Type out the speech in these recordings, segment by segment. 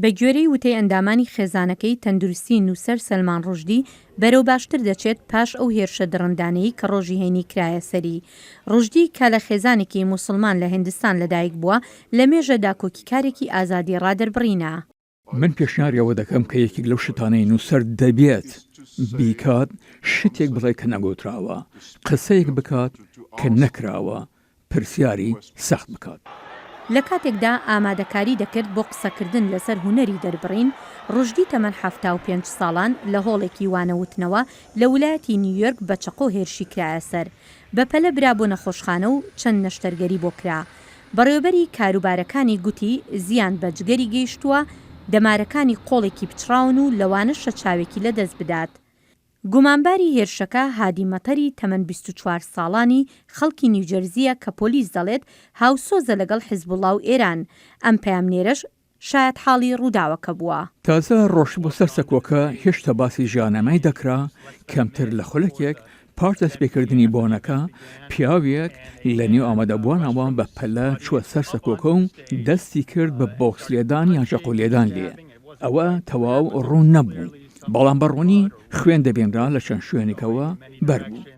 بە گوێرەی وتەی ئەندامانی خێزانەکەی تەندروستی نووسەر سەلمان ڕوشدی بەرەو باشتر دەچێت پاش ئەو هێرشە درڕندانەی کە ڕۆژی هەینی کرایە سەری. ڕوشدی کە لە خێزانێکی موسڵمان لە هیندستان لەدایک بووە لە مێژە داکۆکی کارێکی ئازادی ڕادەربڕینە. من پێشنیاریەوە دەکەم کە یەکێک لەو شتانەی نووسەر دەبێت بیکات شتێک بڵێ کە نەگۆتراوە، قسەیەک بکات کە نەکراوە، پرسیاری سەخت بکات. لە کاتێکدا ئامادەکاری دەکرد بۆ قسەکردن لەسەر هونەری دەربڕین، ڕوشدی تەمەن 75 ساڵان لە هۆڵێکی وانەوتنەوە لە ویلایەتی نیویۆرک بە چەقۆ هێرشی کرایە سەر، بەپەلە برا بۆ نەخۆشخانە و چەند نەشتەرگەری بۆ کرا. بەڕێوەبەری کاروبارەکانی گوتی زیان بە جگەری گەیشتووە، دەمارەکانی قۆڵێکی پچراون و لەوانە شەچاوێکی لەدەست بدات. گومانباری هێرشەکە هادی مەتەری تەمەن 24 ساڵانی خەڵکی نیوجەرزیە کە پۆلیس دەڵێت هاوسۆزە لەگەڵ حیزبوڵڵا و ئێران. ئەم پەیامنێرەش شاید حاڵی ڕووداوەکە بووە. تازە ڕۆژ بۆ سەر سەکۆکە هێشتا باسی ژیانەمای دەکرا کەمتر لە خولەکێک پاش دەستپێکردنی بۆنەکە پیاوێک لە نێو ئامادەبوونەوە بە پەلە چووە سەر سەکۆکە و دەستی کرد بە بۆکس لێدان یان ژەقۆ لێدان لێ. ئەوە تەواو ڕوون نەبوو، بەڵام بەڕوونی خوێن دەبێنرا لە چەند شوێنێکەوە بەربوو.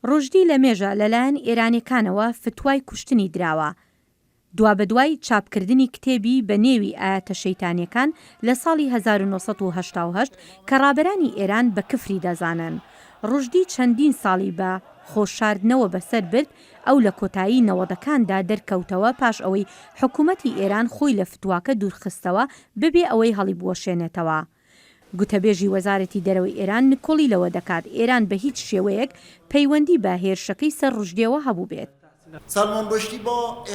ڕوشدی لە مێژە لەلایەن ئێرانیەکانەوە فتوای کوشتنی دراوە. دوا بەدوای چاپکردنی کتێبی بە نێوی ئاەتە شەیتانیەکان لە ساڵی 1970 کە ڕابەرانی ئێران بە کفری دەزانن. ڕوشدی چەندین ساڵی بە خۆشاردنەوە بەسەر برد، ئەو لە کۆتایی 90ەکاندا دەرکەوتەوە پاش ئەوەی حکوومەتی ئێران خۆی لە فتواکە دوورخستەوە ببێ ئەوەی هەڵی بوەشێنێتەوە. گوتەبێژی وەزارەتی دەرەوەی ئێران نکۆڵی لەوە دەکات ئێران بە هیچ شێوەیەک پەیوەندی بە هێرشەکەی سەر ڕوشدیەوە هەبوو بێت.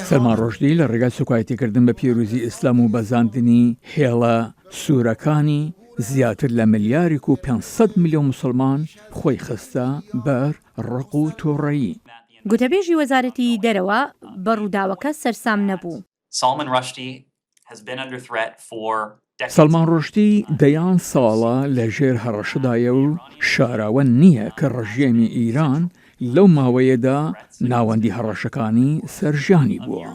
سەلمان ڕۆژدی لە ڕێگای سوکایەتیکردن بە پیرۆزی ئیسلام و بەزاندنی هێڵە سوورەکانی زیاتر لە ملیارێک و 500 میلیۆن مسلمان خۆی خستە بەر ڕق و تۆڕەیی. گوتەبێژی وەزارەتی دەرەوە بە ڕووداوەکە سەرسام نەبوو. سەلمان ڕۆژدی دەیان ساڵە لە ژێر هەڕەشەدایە و شاراوە نییە کە ڕژێمی ئیران لەو ماوەیەدا ناوەندی هەڕەشەکانی سەرژانی بووە.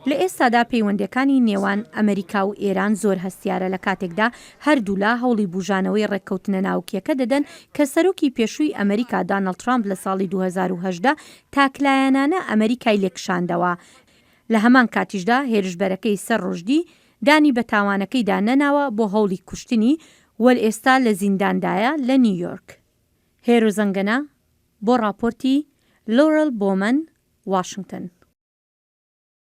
لە ئێستادا پەیوەندەکانی نێوان ئەمریکا و ئێران زۆر هەستیارە لە کاتێکدا هەردوولا هەوڵی بوژانەوەی ڕێککەوتنە ناوکیەکە دەدەن کە سەرۆکی پێشووی ئەمریکا دانەڵد ترامپ لە ساڵی 2018 تاکلایەنانە ئەمریکای لێکشاندەوە. لە هەمان کاتیشدا هێرشبەرەکەی سەر ڕوشدی دانی بە تاوانەکەیدا نەناوە بۆ هەوڵی کوشتنی وەل ئێستا لە زینداندایە لە نیویۆرک. هێرو زەنگەنە بۆ راپۆرتی لۆرەل بۆمەن، واشنگتن.